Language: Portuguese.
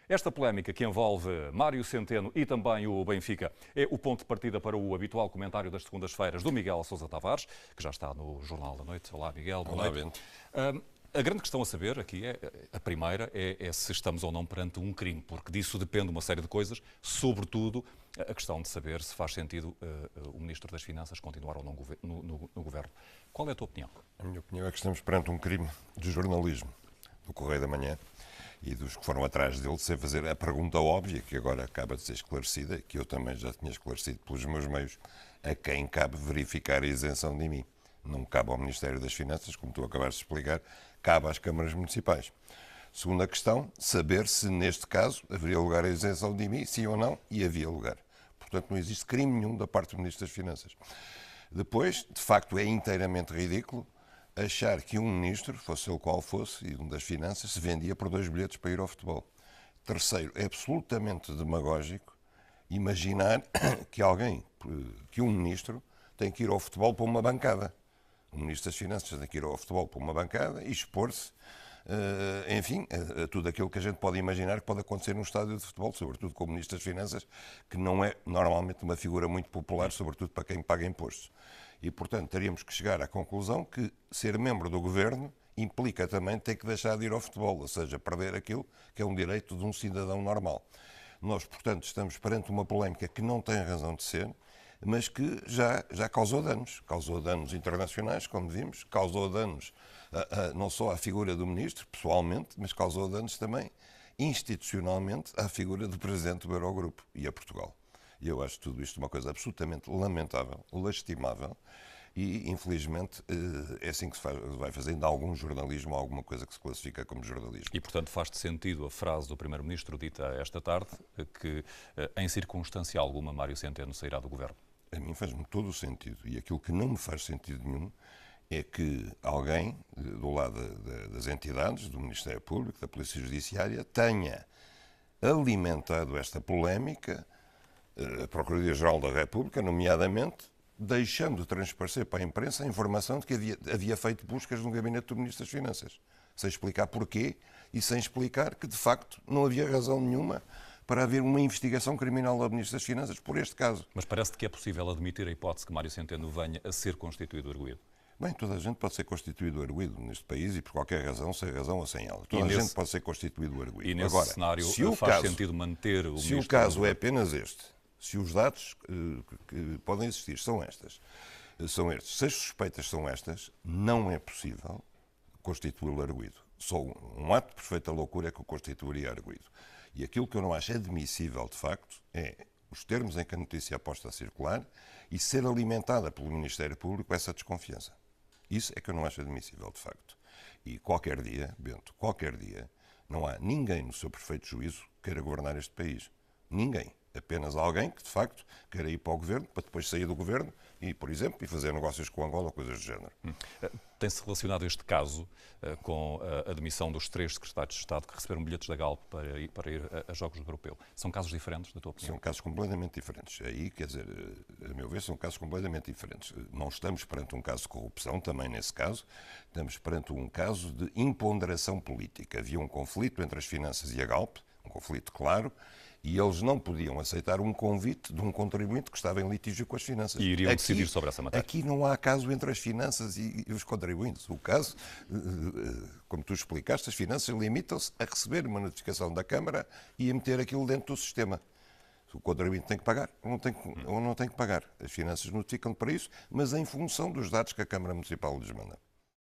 Esta polémica que envolve Mário Centeno e também o Benfica é o ponto de partida para o habitual comentário das segundas-feiras do Miguel Sousa Tavares, que já está no Jornal da Noite. Olá, Miguel. Boa noite. Bento. A grande questão a saber aqui a primeira é se estamos ou não perante um crime, porque disso depende uma série de coisas, sobretudo a questão de saber se faz sentido o Ministro das Finanças continuar ou não no Governo. Qual é a tua opinião? A minha opinião é que estamos perante um crime de jornalismo do Correio da Manhã e dos que foram atrás dele, sem fazer a pergunta óbvia, que agora acaba de ser esclarecida, que eu também já tinha esclarecido pelos meus meios, a quem cabe verificar a isenção de mim. Não cabe ao Ministério das Finanças, como tu acabaste de explicar, cabe às câmaras municipais. Segunda questão, saber se neste caso haveria lugar à isenção de mim, sim ou não, e havia lugar. Portanto, não existe crime nenhum da parte do Ministro das Finanças. Depois, de facto, é inteiramente ridículo achar que um ministro, fosse ele qual fosse, e um das finanças, se vendia por 2 bilhetes para ir ao futebol. Terceiro, é absolutamente demagógico imaginar que um ministro tem que ir ao futebol para uma bancada. O Ministro das Finanças tem que ir ao futebol para uma bancada e expor-se, a tudo aquilo que a gente pode imaginar que pode acontecer num estádio de futebol, sobretudo com o Ministro das Finanças, que não é normalmente uma figura muito popular, sobretudo para quem paga impostos. E, portanto, teríamos que chegar à conclusão que ser membro do Governo implica também ter que deixar de ir ao futebol, ou seja, perder aquilo que é um direito de um cidadão normal. Nós, portanto, estamos perante uma polémica que não tem razão de ser, mas que já causou danos. Causou danos internacionais, como vimos, causou danos não só à figura do Ministro, pessoalmente, mas causou danos também institucionalmente à figura do Presidente do Eurogrupo e a Portugal. E eu acho tudo isto uma coisa absolutamente lamentável, lastimável, e infelizmente é assim que se vai fazendo algum jornalismo, alguma coisa que se classifica como jornalismo. E, portanto, faz-te sentido a frase do Primeiro-Ministro dita esta tarde, que em circunstância alguma Mário Centeno sairá do Governo? A mim faz-me todo o sentido, e aquilo que não me faz sentido nenhum é que alguém, do lado das entidades, do Ministério Público, da Polícia Judiciária, tenha alimentado esta polémica, a Procuradoria-Geral da República, nomeadamente, deixando de transparecer para a imprensa a informação de que havia feito buscas no gabinete do Ministro das Finanças, sem explicar porquê e sem explicar que, de facto, não havia razão nenhuma para haver uma investigação criminal ao Ministro das Finanças por este caso. Mas parece-te que é possível admitir a hipótese que Mário Centeno venha a ser constituído arguido? Bem, toda a gente pode ser constituído arguido neste país e por qualquer razão, sem razão ou sem ela. Toda a gente pode ser constituído argudo. E nesse cenário faz sentido manter o Ministro? Se o caso é apenas este, se os dados que podem existir são estes, se as suspeitas são estas, não é possível constituí-lo arguido. Só um ato de perfeita loucura é que o constituiria arguido. E aquilo que eu não acho admissível, de facto, é os termos em que a notícia é posta a circular e ser alimentada pelo Ministério Público essa desconfiança. Isso é que eu não acho admissível, de facto. E qualquer dia, Bento, qualquer dia, não há ninguém no seu perfeito juízo que queira governar este país. Ninguém. Apenas alguém que, de facto, queira ir para o Governo, para depois sair do Governo e, por exemplo, e fazer negócios com Angola ou coisas do género. Tem-se relacionado este caso com a admissão dos 3 secretários de Estado que receberam bilhetes da Galp para ir a Jogos do Europeu. São casos diferentes, da tua opinião? São casos completamente diferentes. Aí, quer dizer, a meu ver, são casos completamente diferentes. Não estamos perante um caso de corrupção, também nesse caso. Estamos perante um caso de imponderação política. Havia um conflito entre as finanças e a Galp, um conflito claro, e eles não podiam aceitar um convite de um contribuinte que estava em litígio com as finanças. E iriam decidir sobre essa matéria. Aqui não há caso entre as finanças e os contribuintes. O caso, como tu explicaste, as finanças limitam-se a receber uma notificação da Câmara e a meter aquilo dentro do sistema. O contribuinte tem que pagar ou não tem que pagar. As finanças notificam para isso, mas em função dos dados que a Câmara Municipal lhes manda.